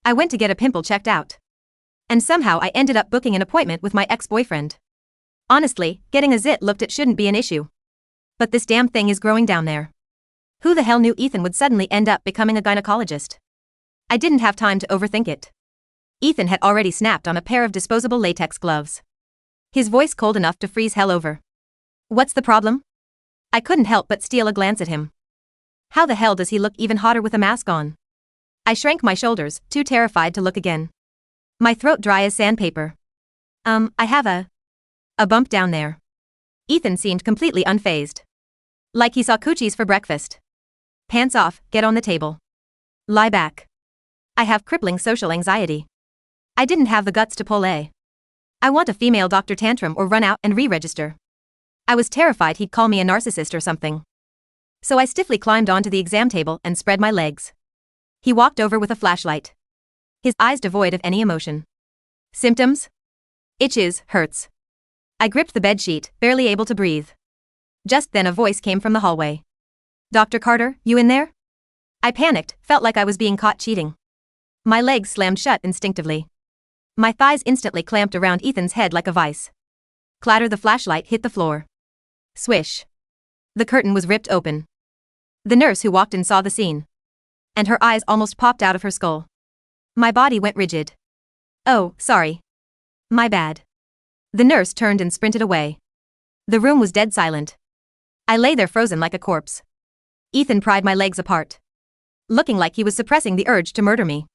I went to get a pimple checked out. And somehow I ended up booking an appointment with my ex-boyfriend. Honestly, getting a zit looked at shouldn't be an issue. But this damn thing is growing down there. Who the hell knew Ethan would suddenly end up becoming a gynecologist? I didn't have time to overthink it. Ethan had already snapped on a pair of disposable latex gloves. His voice cold enough to freeze hell over. What's the problem? I couldn't help but steal a glance at him. How the hell does he look even hotter with a mask on? I shrank my shoulders, too terrified to look again. My throat dry as sandpaper. I have a bump down there. Ethan seemed completely unfazed. Like he saw coochies for breakfast. Pants off, get on the table. Lie back. I have crippling social anxiety. I didn't have the guts to pull a I want a female Dr. Tantrum or run out and re-register. I was terrified he'd call me a narcissist or something. So I stiffly climbed onto the exam table and spread my legs. He walked over with a flashlight. His eyes devoid of any emotion. Symptoms? Itches, hurts. I gripped the bedsheet, barely able to breathe. Just then a voice came from the hallway. Dr. Carter, you in there? I panicked, felt like I was being caught cheating. My legs slammed shut instinctively. My thighs instantly clamped around Ethan's head like a vice. Clatter, the flashlight hit the floor. Swish. The curtain was ripped open. The nurse who walked in saw the scene. And her eyes almost popped out of her skull. My body went rigid. Oh, sorry. My bad. The nurse turned and sprinted away. The room was dead silent. I lay there frozen like a corpse. Ethan pried my legs apart. Looking like he was suppressing the urge to murder me.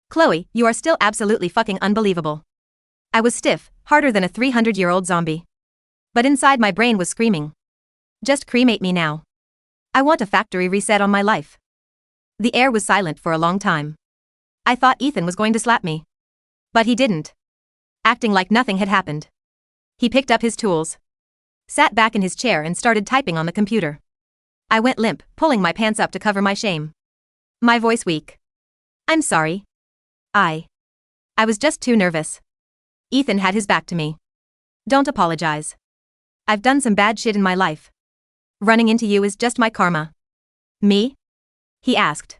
Chloe, you are still absolutely fucking unbelievable. I was stiff, harder than a 300-year-old zombie. But inside my brain was screaming. Just cremate me now. I want a factory reset on my life. The air was silent for a long time. I thought Ethan was going to slap me. But he didn't. Acting like nothing had happened. He picked up his tools. Sat back in his chair and started typing on the computer. I went limp, pulling my pants up to cover my shame. My voice weak. I'm sorry. I was just too nervous. Ethan had his back to me. Don't apologize. I've done some bad shit in my life. Running into you is just my karma. Me? He asked.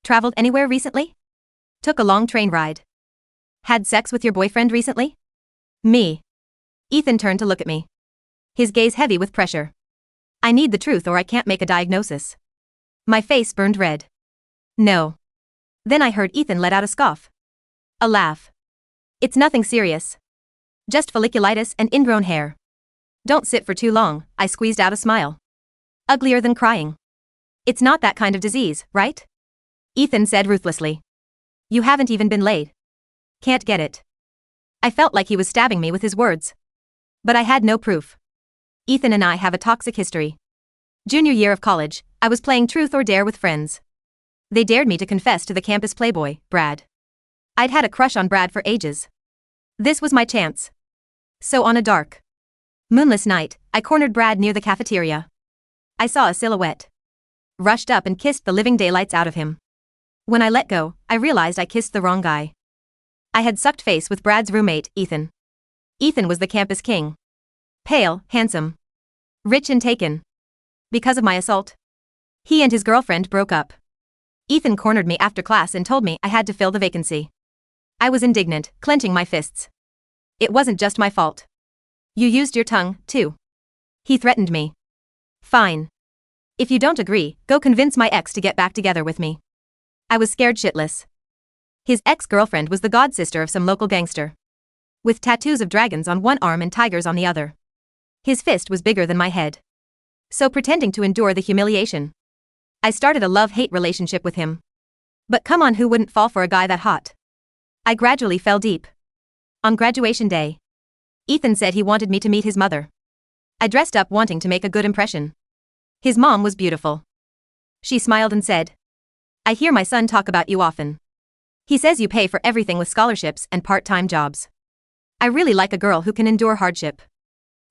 Traveled anywhere recently? Took a long train ride. Had sex with your boyfriend recently? Me. Ethan turned to look at me. His gaze heavy with pressure. I need the truth or I can't make a diagnosis. My face burned red. No. Then I heard Ethan let out a scoff. A laugh. It's nothing serious. Just folliculitis and ingrown hair. Don't sit for too long, I squeezed out a smile. Uglier than crying. It's not that kind of disease, right? Ethan said ruthlessly. You haven't even been laid. Can't get it. I felt like he was stabbing me with his words. But I had no proof. Ethan and I have a toxic history. Junior year of college, I was playing truth or dare with friends. They dared me to confess to the campus playboy, Brad. I'd had a crush on Brad for ages. This was my chance. So on a dark, moonless night, I cornered Brad near the cafeteria. I saw a silhouette. Rushed up and kissed the living daylights out of him. When I let go, I realized I kissed the wrong guy. I had sucked face with Brad's roommate, Ethan. Ethan was the campus king. Pale, handsome. Rich and taken. Because of my assault. He and his girlfriend broke up. Ethan cornered me after class and told me I had to fill the vacancy. I was indignant, clenching my fists. It wasn't just my fault. You used your tongue, too. He threatened me. Fine. If you don't agree, go convince my ex to get back together with me. I was scared shitless. His ex-girlfriend was the godsister of some local gangster. With tattoos of dragons on one arm and tigers on the other. His fist was bigger than my head. So pretending to endure the humiliation, I started a love-hate relationship with him. But come on, who wouldn't fall for a guy that hot? I gradually fell deep. On graduation day, Ethan said he wanted me to meet his mother. I dressed up wanting to make a good impression. His mom was beautiful. She smiled and said, I hear my son talk about you often. He says you pay for everything with scholarships and part-time jobs. I really like a girl who can endure hardship.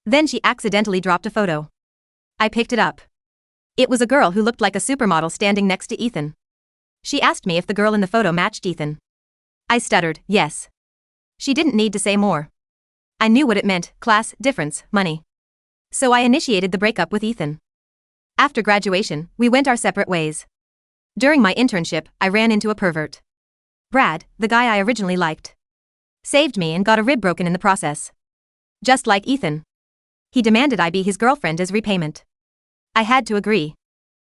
Then she accidentally dropped a photo. I picked it up. It was a girl who looked like a supermodel standing next to Ethan. She asked me if the girl in the photo matched Ethan. I stuttered, yes. She didn't need to say more. I knew what it meant, class, difference, money. So I initiated the breakup with Ethan. After graduation, we went our separate ways. During my internship, I ran into a pervert. Brad, the guy I originally liked, saved me and got a rib broken in the process. Just like Ethan. He demanded I be his girlfriend as repayment. I had to agree.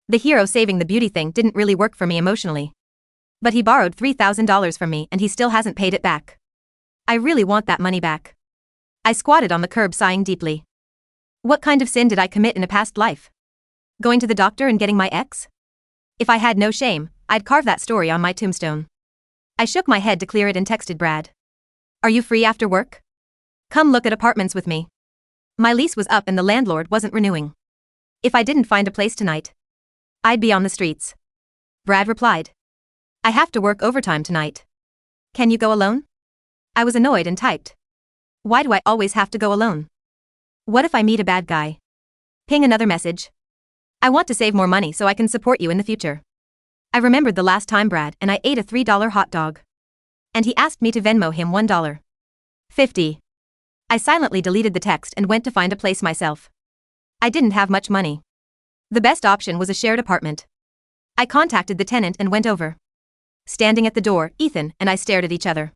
The hero saving the beauty thing didn't really work for me emotionally. But he borrowed $3,000 from me and he still hasn't paid it back. I really want that money back. I squatted on the curb sighing deeply. What kind of sin did I commit in a past life? Going to the doctor and getting my ex? If I had no shame, I'd carve that story on my tombstone. I shook my head to clear it and texted Brad. Are you free after work? Come look at apartments with me. My lease was up and the landlord wasn't renewing. If I didn't find a place tonight, I'd be on the streets. Brad replied. I have to work overtime tonight. Can you go alone? I was annoyed and typed. Why do I always have to go alone? What if I meet a bad guy? Ping another message. I want to save more money so I can support you in the future. I remembered the last time Brad and I ate a $3 hot dog. And he asked me to Venmo him $1.50. I silently deleted the text and went to find a place myself. I didn't have much money. The best option was a shared apartment. I contacted the tenant and went over. Standing at the door, Ethan and I stared at each other.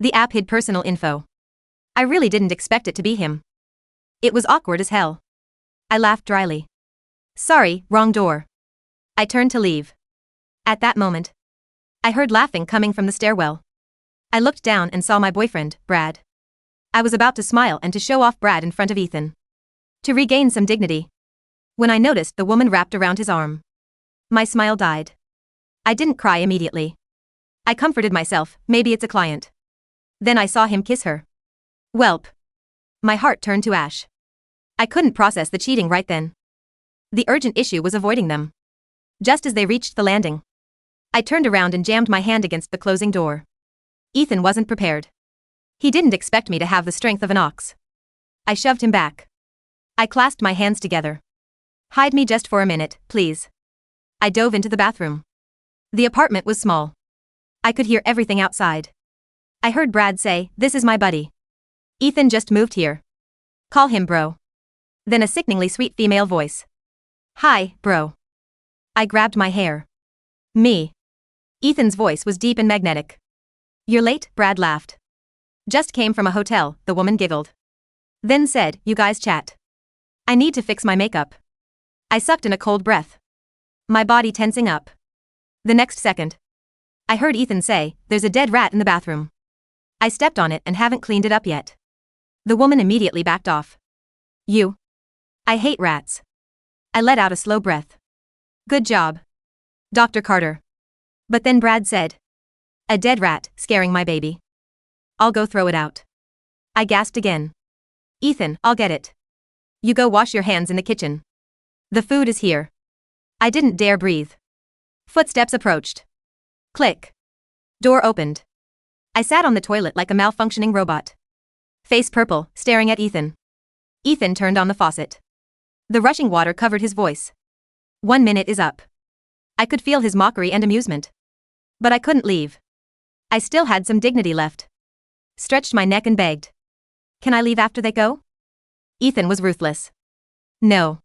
The app hid personal info. I really didn't expect it to be him. It was awkward as hell. I laughed dryly. Sorry, wrong door. I turned to leave. At that moment, I heard laughing coming from the stairwell. I looked down and saw my boyfriend, Brad. I was about to smile and to show off Brad in front of Ethan. To regain some dignity. When I noticed the woman wrapped around his arm. My smile died. I didn't cry immediately. I comforted myself, maybe it's a client. Then I saw him kiss her. Welp. My heart turned to ash. I couldn't process the cheating right then. The urgent issue was avoiding them. Just as they reached the landing, I turned around and jammed my hand against the closing door. Ethan wasn't prepared. He didn't expect me to have the strength of an ox. I shoved him back. I clasped my hands together. Hide me just for a minute, please. I dove into the bathroom. The apartment was small. I could hear everything outside. I heard Brad say, "This is my buddy. Ethan just moved here. Call him bro." Then a sickeningly sweet female voice. Hi, bro. I grabbed my hair. Me. Ethan's voice was deep and magnetic. You're late, Brad laughed. Just came from a hotel, the woman giggled. Then said, you guys chat. I need to fix my makeup. I sucked in a cold breath. My body tensing up. The next second, I heard Ethan say, there's a dead rat in the bathroom. I stepped on it and haven't cleaned it up yet. The woman immediately backed off. You. I hate rats. I let out a slow breath. Good job, Dr. Carter. But then Brad said. A dead rat, scaring my baby. I'll go throw it out. I gasped again. Ethan, I'll get it. You go wash your hands in the kitchen. The food is here. I didn't dare breathe. Footsteps approached. Click. Door opened. I sat on the toilet like a malfunctioning robot. Face purple, staring at Ethan. Ethan turned on the faucet. The rushing water covered his voice. 1 minute is up. I could feel his mockery and amusement. But I couldn't leave. I still had some dignity left. Stretched my neck and begged. Can I leave after they go? Ethan was ruthless. No.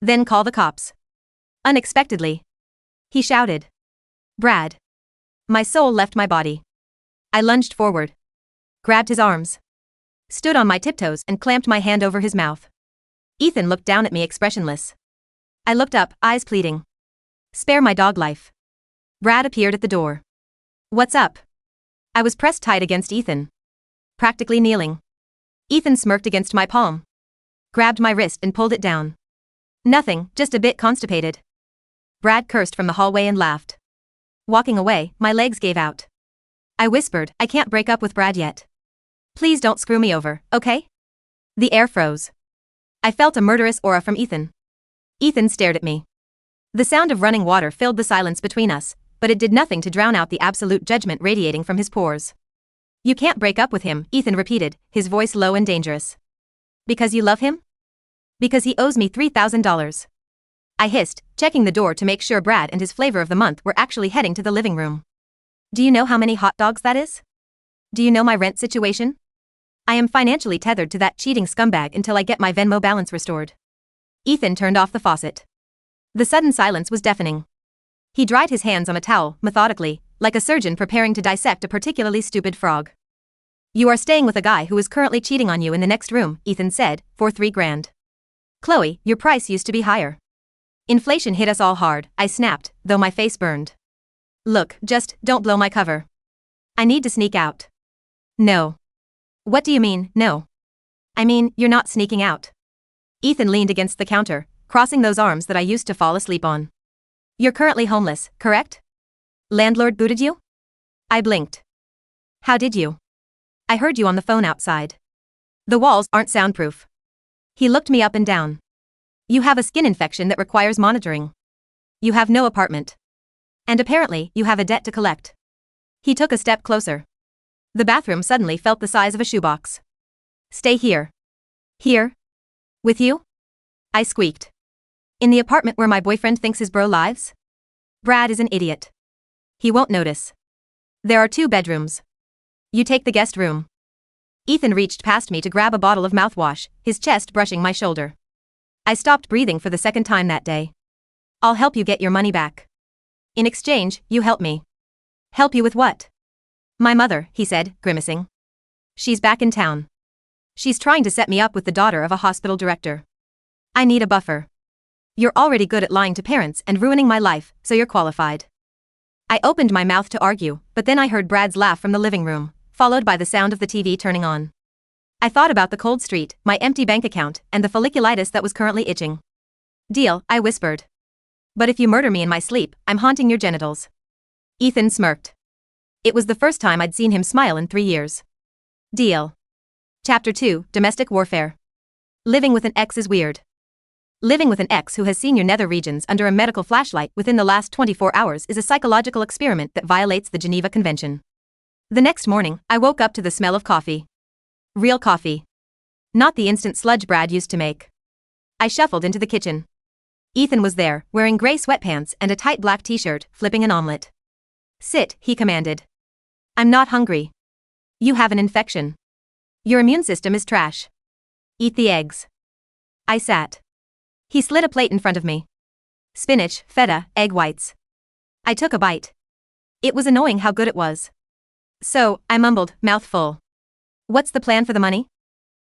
Then call the cops. Unexpectedly, he shouted. Brad. My soul left my body. I lunged forward. Grabbed his arms. Stood on my tiptoes and clamped my hand over his mouth. Ethan looked down at me expressionless. I looked up, eyes pleading. Spare my dog life. Brad appeared at the door. What's up? I was pressed tight against Ethan. Practically kneeling. Ethan smirked against my palm. Grabbed my wrist and pulled it down. Nothing, just a bit constipated. Brad cursed from the hallway and laughed. Walking away, my legs gave out. I whispered, I can't break up with Brad yet. Please don't screw me over, okay? The air froze. I felt a murderous aura from Ethan. Ethan stared at me. The sound of running water filled the silence between us, but it did nothing to drown out the absolute judgment radiating from his pores. You can't break up with him, Ethan repeated, his voice low and dangerous. Because you love him? Because he owes me $3,000. I hissed, checking the door to make sure Brad and his flavor of the month were actually heading to the living room. Do you know how many hot dogs that is? Do you know my rent situation? I am financially tethered to that cheating scumbag until I get my Venmo balance restored. Ethan turned off the faucet. The sudden silence was deafening. He dried his hands on a towel, methodically, like a surgeon preparing to dissect a particularly stupid frog. You are staying with a guy who is currently cheating on you in the next room, Ethan said, for $3,000. Chloe, your price used to be higher. Inflation hit us all hard, I snapped, though my face burned. Look, just don't blow my cover. I need to sneak out. No. What do you mean, no? I mean, you're not sneaking out. Ethan leaned against the counter, crossing those arms that I used to fall asleep on. You're currently homeless, correct? Landlord booted you? I blinked. How did you? I heard you on the phone outside. The walls aren't soundproof. He looked me up and down. You have a skin infection that requires monitoring. You have no apartment. And apparently, you have a debt to collect. He took a step closer. The bathroom suddenly felt the size of a shoebox. Stay here. Here? With you? I squeaked. In the apartment where my boyfriend thinks his bro lives? Brad is an idiot. He won't notice. There are 2 bedrooms. You take the guest room. Ethan reached past me to grab a bottle of mouthwash, his chest brushing my shoulder. I stopped breathing for the second time that day. I'll help you get your money back. In exchange, you help me. Help you with what? My mother, he said, grimacing. She's back in town. She's trying to set me up with the daughter of a hospital director. I need a buffer. You're already good at lying to parents and ruining my life, so you're qualified. I opened my mouth to argue, but then I heard Brad's laugh from the living room, followed by the sound of the TV turning on. I thought about the cold street, my empty bank account, and the folliculitis that was currently itching. Deal, I whispered. But if you murder me in my sleep, I'm haunting your genitals. Ethan smirked. It was the first time I'd seen him smile in 3 years. Deal. Chapter 2, Domestic Warfare. Living with an ex is weird. Living with an ex who has seen your nether regions under a medical flashlight within the last 24 hours is a psychological experiment that violates the Geneva Convention. The next morning, I woke up to the smell of coffee. Real coffee. Not the instant sludge Brad used to make. I shuffled into the kitchen. Ethan was there, wearing gray sweatpants and a tight black t-shirt, flipping an omelet. Sit, he commanded. I'm not hungry. You have an infection. Your immune system is trash. Eat the eggs. I sat. He slid a plate in front of me. Spinach, feta, egg whites. I took a bite. It was annoying how good it was. So, I mumbled, mouth full. What's the plan for the money?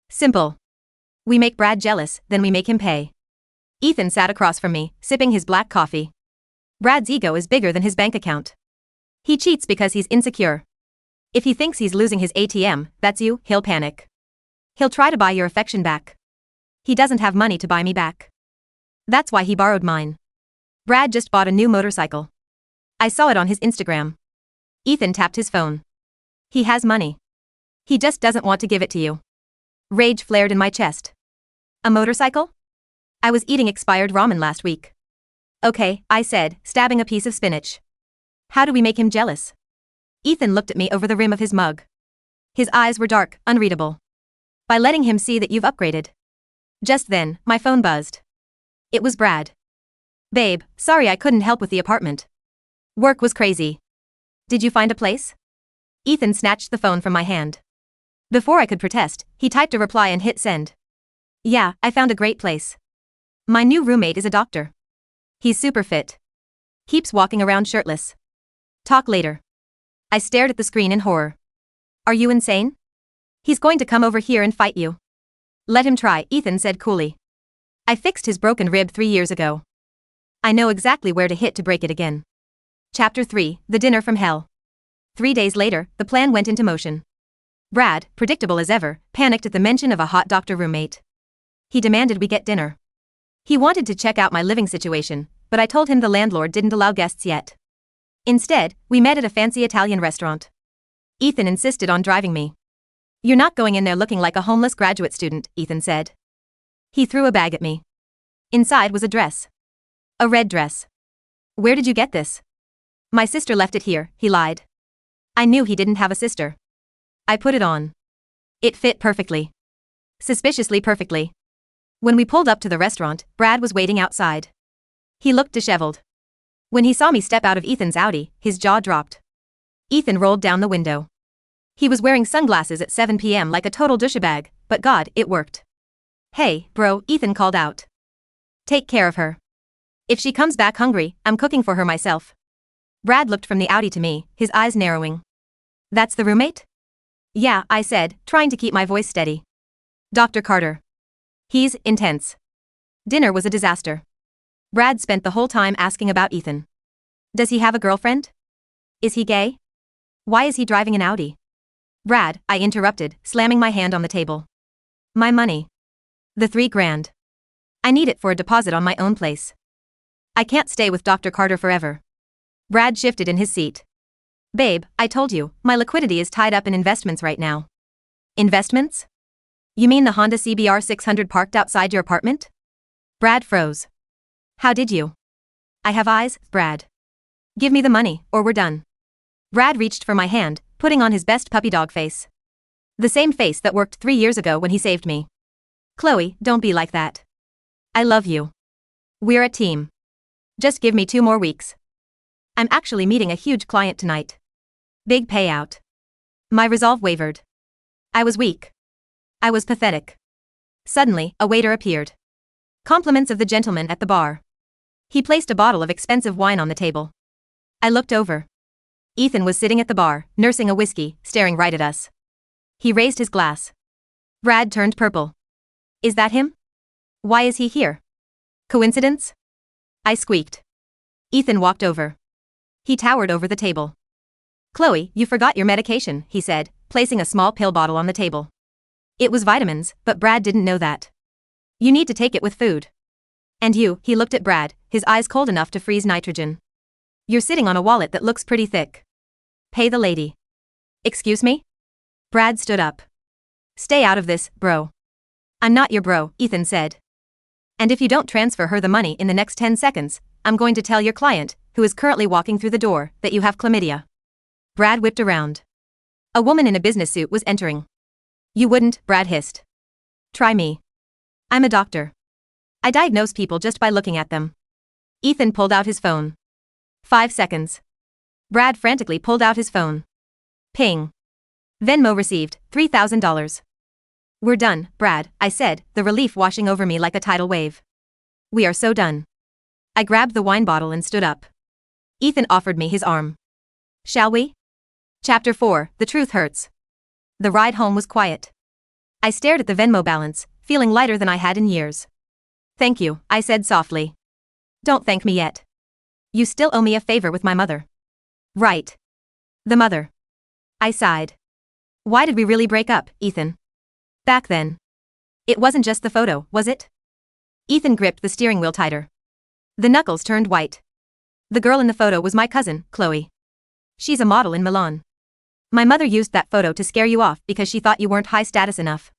Simple. We make Brad jealous, then we make him pay. Ethan sat across from me, sipping his black coffee. Brad's ego is bigger than his bank account. He cheats because he's insecure. If he thinks he's losing his ATM, that's you, he'll panic. He'll try to buy your affection back. He doesn't have money to buy me back. That's why he borrowed mine. Brad just bought a new motorcycle. I saw it on his Instagram. Ethan tapped his phone. He has money. He just doesn't want to give it to you. Rage flared in my chest. A motorcycle? I was eating expired ramen last week. Okay, I said, stabbing a piece of spinach. How do we make him jealous? Ethan looked at me over the rim of his mug. His eyes were dark, unreadable. By letting him see that you've upgraded. Just then, my phone buzzed. It was Brad. Babe, sorry I couldn't help with the apartment. Work was crazy. Did you find a place? Ethan snatched the phone from my hand. Before I could protest, he typed a reply and hit send. Yeah, I found a great place. My new roommate is a doctor. He's super fit. Keeps walking around shirtless. Talk later. I stared at the screen in horror. Are you insane? He's going to come over here and fight you. Let him try, Ethan said coolly. I fixed his broken rib 3 years ago. I know exactly where to hit to break it again. Chapter 3, The Dinner from Hell. 3 days later, the plan went into motion. Brad, predictable as ever, panicked at the mention of a hot doctor roommate. He demanded we get dinner. He wanted to check out my living situation, but I told him the landlord didn't allow guests yet. Instead, we met at a fancy Italian restaurant. Ethan insisted on driving me. You're not going in there looking like a homeless graduate student, Ethan said. He threw a bag at me. Inside was a dress. A red dress. Where did you get this? My sister left it here, he lied. I knew he didn't have a sister. I put it on. It fit perfectly. Suspiciously perfectly. When we pulled up to the restaurant, Brad was waiting outside. He looked disheveled. When he saw me step out of Ethan's Audi, his jaw dropped. Ethan rolled down the window. He was wearing sunglasses at 7 p.m. like a total douchebag, but God, it worked. Hey, bro, Ethan called out. Take care of her. If she comes back hungry, I'm cooking for her myself. Brad looked from the Audi to me, his eyes narrowing. That's the roommate? Yeah, I said, trying to keep my voice steady. Dr. Carter. He's intense. Dinner was a disaster. Brad spent the whole time asking about Ethan. Does he have a girlfriend? Is he gay? Why is he driving an Audi? Brad, I interrupted, slamming my hand on the table. My money. The $3,000. I need it for a deposit on my own place. I can't stay with Dr. Carter forever. Brad shifted in his seat. Babe, I told you, my liquidity is tied up in investments right now. Investments? You mean the Honda CBR 600 parked outside your apartment? Brad froze. How did you? I have eyes, Brad. Give me the money, or we're done. Brad reached for my hand, putting on his best puppy dog face. The same face that worked 3 years ago when he saved me. Chloe, don't be like that. I love you. We're a team. Just give me 2 more weeks. I'm actually meeting a huge client tonight. Big payout. My resolve wavered. I was weak. I was pathetic. Suddenly, a waiter appeared. Compliments of the gentleman at the bar. He placed a bottle of expensive wine on the table. I looked over. Ethan was sitting at the bar, nursing a whiskey, staring right at us. He raised his glass. Brad turned purple. Is that him? Why is he here? Coincidence? I squeaked. Ethan walked over. He towered over the table. Chloe, you forgot your medication, he said, placing a small pill bottle on the table. It was vitamins, but Brad didn't know that. You need to take it with food. And you, he looked at Brad, his eyes cold enough to freeze nitrogen. You're sitting on a wallet that looks pretty thick. Pay the lady. Excuse me? Brad stood up. Stay out of this, bro. I'm not your bro, Ethan said. And if you don't transfer her the money in the next 10 seconds, I'm going to tell your client, who is currently walking through the door, that you have chlamydia. Brad whipped around. A woman in a business suit was entering. You wouldn't, Brad hissed. Try me. I'm a doctor. I diagnose people just by looking at them. Ethan pulled out his phone. 5 seconds. Brad frantically pulled out his phone. Ping. Venmo received, $3,000. We're done, Brad, I said, the relief washing over me like a tidal wave. We are so done. I grabbed the wine bottle and stood up. Ethan offered me his arm. Shall we? Chapter 4, The Truth Hurts. The ride home was quiet. I stared at the Venmo balance, feeling lighter than I had in years. Thank you, I said softly. Don't thank me yet. You still owe me a favor with my mother. Right. The mother. I sighed. Why did we really break up, Ethan? Back then. It wasn't just the photo, was it? Ethan gripped the steering wheel tighter. The knuckles turned white. The girl in the photo was my cousin, Chloe. She's a model in Milan. My mother used that photo to scare you off because she thought you weren't high status enough.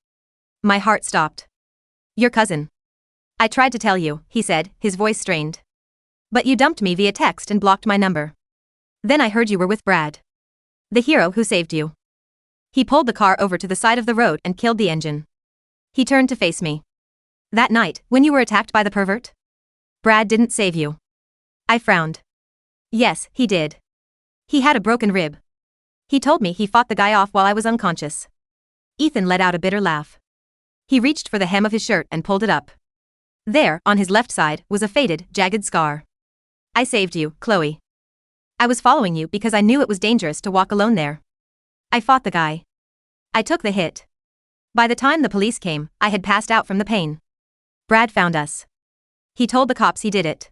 My heart stopped. Your cousin. I tried to tell you, he said, his voice strained. But you dumped me via text and blocked my number. Then I heard you were with Brad. The hero who saved you. He pulled the car over to the side of the road and killed the engine. He turned to face me. That night, when you were attacked by the pervert? Brad didn't save you. I frowned. Yes, he did. He had a broken rib. He told me he fought the guy off while I was unconscious. Ethan let out a bitter laugh. He reached for the hem of his shirt and pulled it up. There, on his left side, was a faded, jagged scar. I saved you, Chloe. I was following you because I knew it was dangerous to walk alone there. I fought the guy. I took the hit. By the time the police came, I had passed out from the pain. Brad found us. He told the cops he did it.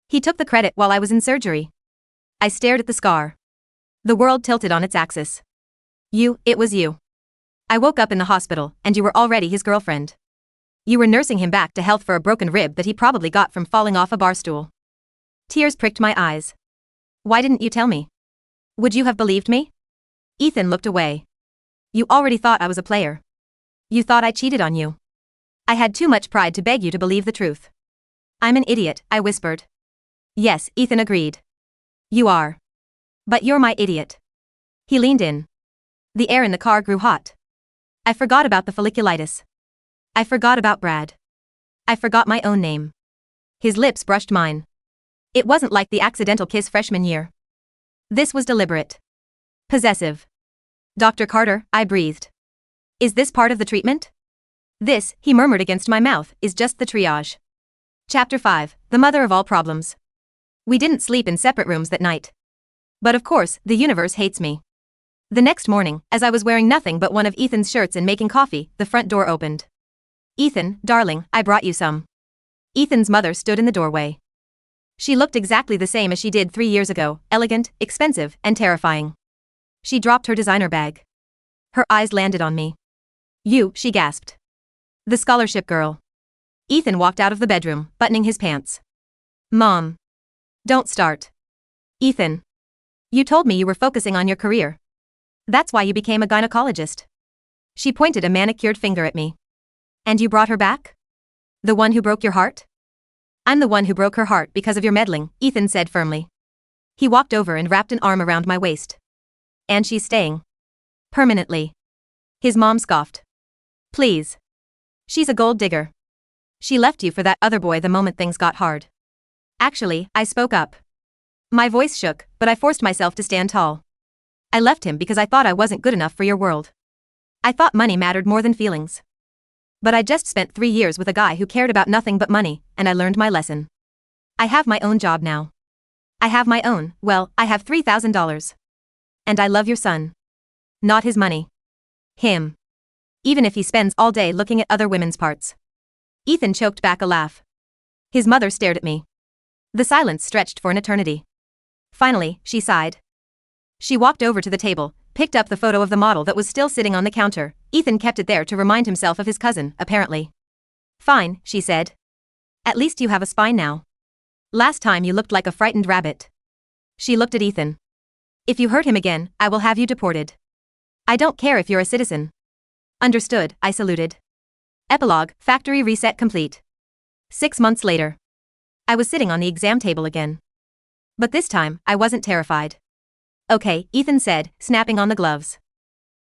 He took the credit while I was in surgery. I stared at the scar. The world tilted on its axis. It was you. I woke up in the hospital, and you were already his girlfriend. You were nursing him back to health for a broken rib that he probably got from falling off a bar stool. Tears pricked my eyes. Why didn't you tell me? Would you have believed me? Ethan looked away. You already thought I was a player. You thought I cheated on you. I had too much pride to beg you to believe the truth. I'm an idiot, I whispered. Yes, Ethan agreed. You are. But you're my idiot. He leaned in. The air in the car grew hot. I forgot about the folliculitis. I forgot about Brad. I forgot my own name. His lips brushed mine. It wasn't like the accidental kiss freshman year. This was deliberate. Possessive. Dr. Carter, I breathed. Is this part of the treatment? This, he murmured against my mouth, is just the triage. Chapter 5, The Mother of All Problems. We didn't sleep in separate rooms that night. But of course, the universe hates me. The next morning, as I was wearing nothing but one of Ethan's shirts and making coffee, the front door opened. "Ethan, darling, I brought you some." Ethan's mother stood in the doorway. She looked exactly the same as she did 3 years ago, elegant, expensive, and terrifying. She dropped her designer bag. Her eyes landed on me. "You," she gasped. "The scholarship girl." Ethan walked out of the bedroom, buttoning his pants. "Mom. Don't start. Ethan. You told me you were focusing on your career. That's why you became a gynecologist." She pointed a manicured finger at me. "And you brought her back? The one who broke your heart?" "I'm the one who broke her heart because of your meddling," Ethan said firmly. He walked over and wrapped an arm around my waist. "And she's staying. Permanently." His mom scoffed. "Please. She's a gold digger. She left you for that other boy the moment things got hard." Actually, I spoke up. My voice shook, but I forced myself to stand tall. "I left him because I thought I wasn't good enough for your world. I thought money mattered more than feelings. But I just spent 3 years with a guy who cared about nothing but money, and I learned my lesson. I have my own job now. I have my own, well, I have $3,000. And I love your son. Not his money. Him. Even if he spends all day looking at other women's parts." Ethan choked back a laugh. His mother stared at me. The silence stretched for an eternity. Finally, she sighed. She walked over to the table, picked up the photo of the model that was still sitting on the counter. Ethan kept it there to remind himself of his cousin, apparently. "Fine," she said. "At least you have a spine now. Last time you looked like a frightened rabbit." She looked at Ethan. "If you hurt him again, I will have you deported. I don't care if you're a citizen." "Understood," I saluted. Epilogue, factory reset complete. 6 months later. I was sitting on the exam table again. But this time, I wasn't terrified. "Okay," Ethan said, snapping on the gloves.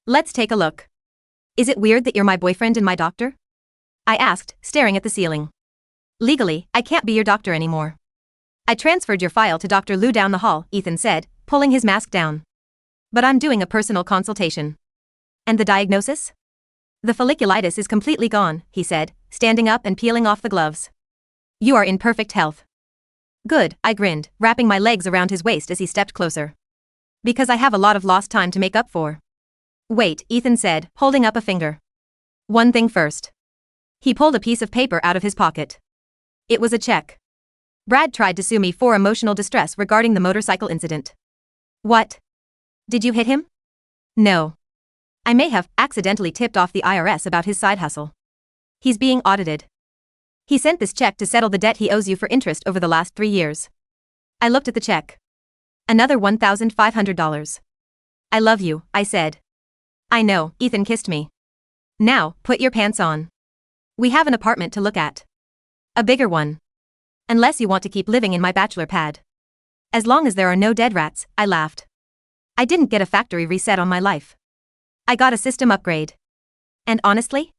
"Let's take a look. Is it weird that you're my boyfriend and my doctor?" I asked, staring at the ceiling. "Legally, I can't be your doctor anymore. I transferred your file to Dr. Liu down the hall," Ethan said, pulling his mask down. "But I'm doing a personal consultation." "And the diagnosis?" "The folliculitis is completely gone," he said, standing up and peeling off the gloves. "You are in perfect health." "Good," I grinned, wrapping my legs around his waist as he stepped closer. "Because I have a lot of lost time to make up for." "Wait," Ethan said, holding up a finger. "One thing first." He pulled a piece of paper out of his pocket. It was a check. Brad tried to sue me for emotional distress regarding the motorcycle incident. "What? Did you hit him?" "No. I may have accidentally tipped off the IRS about his side hustle. He's being audited. He sent this check to settle the debt he owes you for interest over the last 3 years." I looked at the check. "Another $1,500. "I love you," I said. "I know," Ethan kissed me. "Now, put your pants on. We have an apartment to look at. A bigger one. Unless you want to keep living in my bachelor pad. As long as there are no dead rats," I laughed. I didn't get a factory reset on my life. I got a system upgrade. And honestly?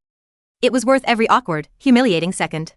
It was worth every awkward, humiliating second.